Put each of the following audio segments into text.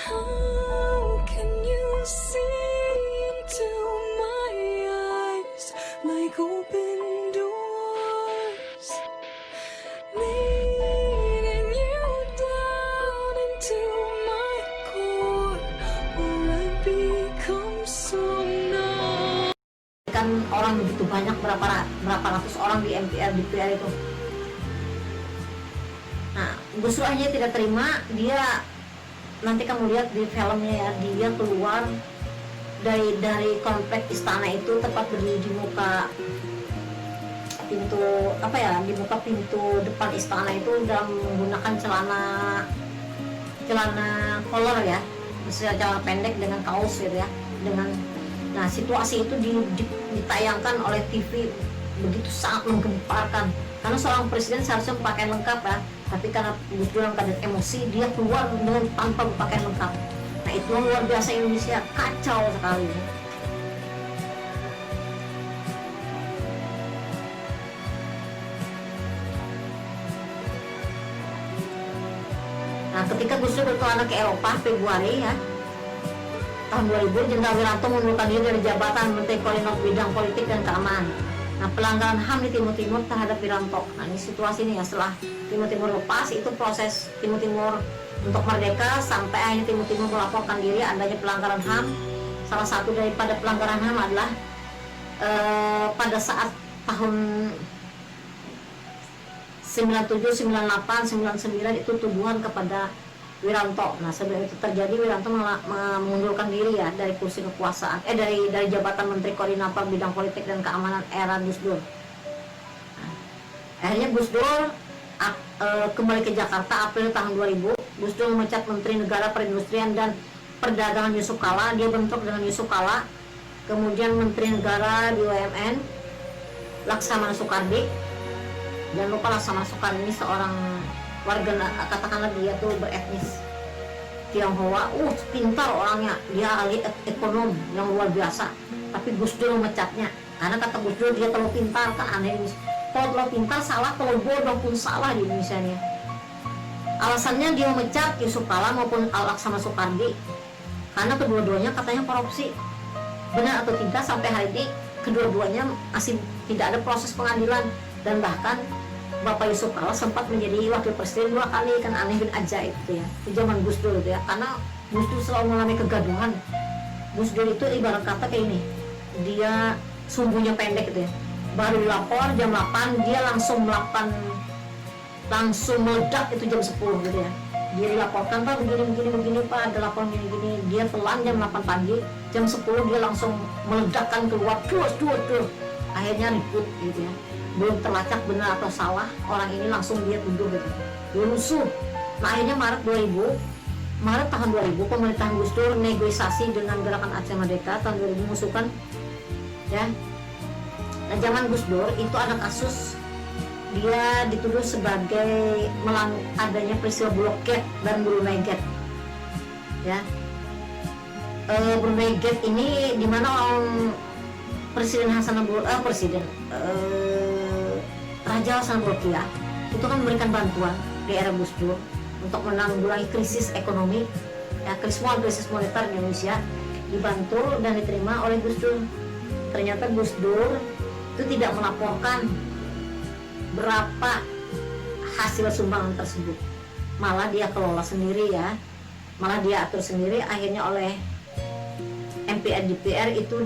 How can you see into my eyes like open doors, leading you down into my core, where I become so numb. Kan orang begitu banyak, berapa ratus orang di MPR DPR itu. Nah, Gus Dur aja tidak terima. Dia nanti kamu lihat di filmnya ya, dia keluar dari komplek istana itu, tepat berdiri di muka pintu di muka pintu depan istana itu, dalam menggunakan celana kolor ya, misalnya celana pendek dengan kaos gitu ya, nah situasi itu ditayangkan oleh TV begitu sangat menggemparkan, karena seorang presiden seharusnya berpakaian lengkap ya, tapi karena Gus Dur dalam keadaan emosi, dia keluar dengan tanpa berpakaian lengkap. Nah itu luar biasa, Indonesia kacau sekali. Nah ketika Gus Dur berkelana ke Eropa Februari ya tahun 2000, Jenderal Wiranto mengundurkan diri dari jabatan Menteri Koordinator Bidang Politik dan Keamanan. Nah pelanggaran HAM di Timur Timur terhadap Wiranto. Nah ini situasi ini ya, setelah Timur Timur lepas, itu proses Timur Timur untuk merdeka sampai akhirnya Timur Timur melaporkan diri adanya pelanggaran HAM. Salah satu daripada pelanggaran HAM adalah pada saat tahun 97, 98, 99 itu tuduhan kepada Wiranto. Nah sebelum itu terjadi, Wiranto mengundurkan diri ya dari kursi kekuasaan, dari jabatan Menteri Koordinator Bidang Politik dan Keamanan era Gus Dur. Nah, akhirnya Gus Dur kembali ke Jakarta April tahun 2000. Gus Dur memecat Menteri Negara Perindustrian dan Perdagangan Yusuf Kala, dia bentrok dengan Yusuf Kala. Kemudian Menteri Negara BUMN Laksamana Soekardi. Jangan lupa Laksamana Soekardi ini seorang warga, katakanlah dia tuh beretnis Tionghoa, pintar orangnya, dia ahli ekonom yang luar biasa, tapi Gus Dur memecatnya karena kata Gus Dur dia terlalu pintar. Kan aneh, kalau terlalu pintar salah, kalau bodoh pun salah di Indonesia nih. Alasannya dia memecat Yusuf Kala maupun Laksamana Soekardi karena kedua-duanya katanya korupsi. Benar atau tidak, sampai hari ini kedua-duanya masih tidak ada proses pengadilan, dan bahkan Bapak Yusuf Kala sempat menjadi wakil presiden 2 kali. Kan aneh bin ajaib itu ya, di zaman Gus Dur itu ya, karena Gus Dur selalu mengalami kegaduhan. Gus Dur itu ibarat kata kayak ini, dia sumbunya pendek gitu ya, baru lapor jam 8 dia langsung meledak itu jam 10 gitu ya. Dia dilaporkan, Pak begini Pak, ada laporan gini, dia telan jam 8 pagi, jam 10 dia langsung meledakkan keluar, tuh akhirnya ribut gitu ya, belum terlacak benar atau salah, orang ini langsung dia tuduh gitu, dia rusuh. Nah akhirnya Maret tahun 2000 pemerintahan Gus Dur negosiasi dengan Gerakan Aceh Merdeka tahun 2000 mengusulkan ya. Nah zaman Gus Dur itu ada kasus, dia dituduh sebagai adanya peristiwa Blok Gate dan Brunei Gate ya. Brunei Gate ini dimana Presiden Raja Hasan Bolkiah itu kan memberikan bantuan di era Gus Dur untuk menanggulangi krisis ekonomi ya, krisis moneter di Indonesia, dibantu dan diterima oleh Gus Dur. Ternyata Gus Dur itu tidak melaporkan berapa hasil sumbangan tersebut, malah dia kelola sendiri ya, malah dia atur sendiri. Akhirnya oleh MPR DPR itu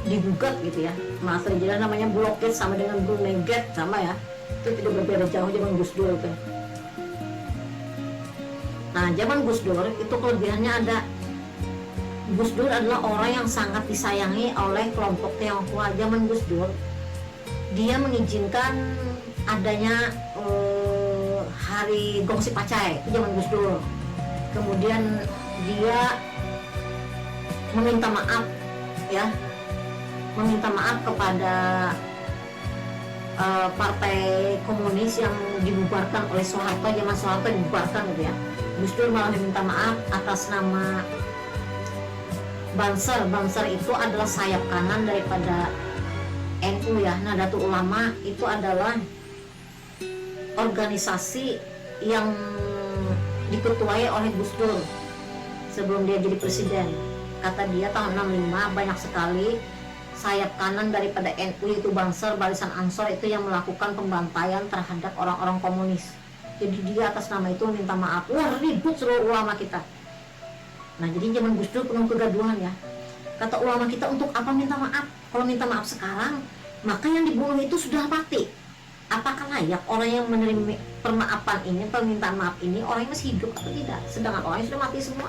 digugat gitu ya. Malah terjadi namanya Blok Gate sama dengan Brunei Gate, sama ya, itu tidak berbeda jauh zaman Gus Dur itu. Nah zaman Gus Dur itu kelebihannya ada, Gus Dur adalah orang yang sangat disayangi oleh kelompok Tionghoa. Zaman Gus Dur dia mengizinkan adanya hari Gongsi Pacai itu zaman Gus Dur. Kemudian dia meminta maaf ya, meminta maaf kepada partai komunis yang dibubarkan oleh Soeharto. Zaman Soeharto dibubarkan gitu ya, Gus Dur malah meminta maaf atas nama Banser. Banser itu adalah sayap kanan daripada NU ya, Nahdlatul Ulama. Itu adalah organisasi yang diketuai oleh Gus Dur sebelum dia jadi presiden. Kata dia tahun 65 banyak sekali sayap kanan daripada NU itu Banser, Barisan Ansor itu yang melakukan pembantaian terhadap orang-orang komunis. Jadi dia atas nama itu minta maaf. Wah, ribut seluruh ulama kita. Nah, jadi zaman Gus Dur penuh kegaduhan ya. Kata ulama kita, untuk apa minta maaf? Kalau minta maaf sekarang, maka yang dibunuh itu sudah mati. Apakah layak orang yang menerima permaafan ini, permintaan maaf ini, orang yang masih hidup atau tidak? Sedangkan orang yang sudah mati semua,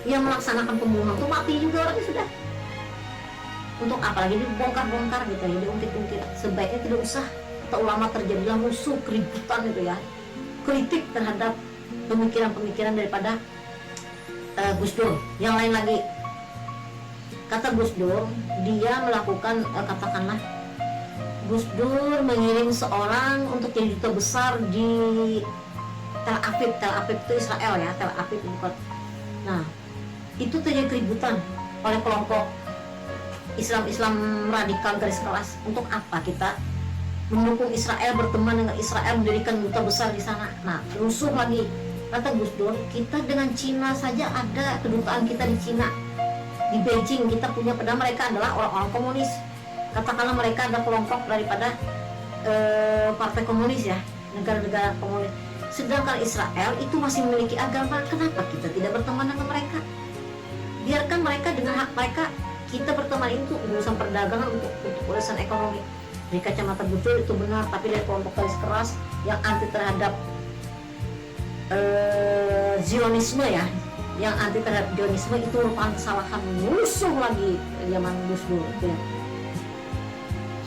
yang melaksanakan pembunuhan itu mati juga orangnya sudah. Untuk apa lagi dibongkar-bongkar gitu ya, diungkit-ungkit? Sebaiknya tidak usah. Kata ulama, terjadilah musuh, keributan itu ya, kritik terhadap pemikiran-pemikiran daripada Gus Dur. Yang lain lagi, kata Gus Dur, dia melakukan katakanlah Gus Dur mengirim seorang untuk jadi duta besar di Tel Aviv. Tel Aviv itu Israel ya, Tel Aviv bukan. Nah, itu terjadi keributan oleh kelompok Islam radikal garis keras. Untuk apa kita mendukung Israel, berteman dengan Israel, mendirikan duta besar di sana? Nah, rusuh lagi. Kata Gus Dur, kita dengan Cina saja ada kedutaan kita di Cina, di Beijing kita punya, padahal mereka adalah orang-orang komunis. Katakanlah mereka ada kelompok daripada partai komunis ya, negara-negara komunis. Sedangkan Israel itu masih memiliki agama. Kenapa kita tidak berteman dengan mereka? Biarkan mereka dengan hak mereka. Kita berteman itu urusan perdagangan, untuk urusan ekonomi. Dari kacamata betul itu benar, tapi dari kelompok garis keras yang anti terhadap Zionisme ya, yang anti terhadap Zionisme itu merupakan kesalahan. Musuh lagi zaman Gus Dur itu ya.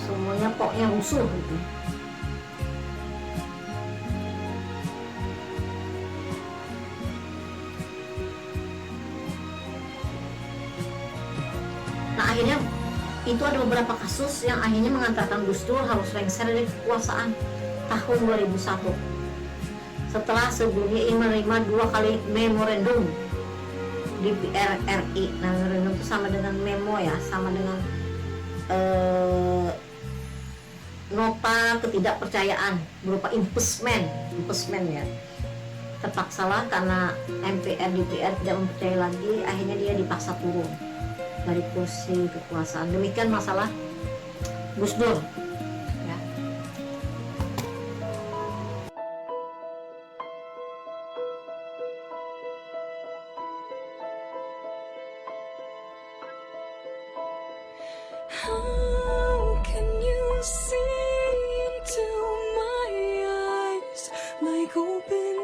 Semuanya pokoknya musuh gitu. Nah, akhirnya itu ada beberapa kasus yang akhirnya mengantarkan Gus Dur harus lengser dari kekuasaan tahun 2001. Setelah sebelumnya ia menerima 2 kali memorandum di RRI. Nah, memorandum itu sama dengan memo ya, sama dengan nota ketidakpercayaan berupa impeachment ya. Terpaksalah karena MPR DPR tidak mempercayai lagi, akhirnya dia dipaksa turun dari kursi kekuasaan. Demikian masalah Gus Dur ya. How can you see into my eyes like open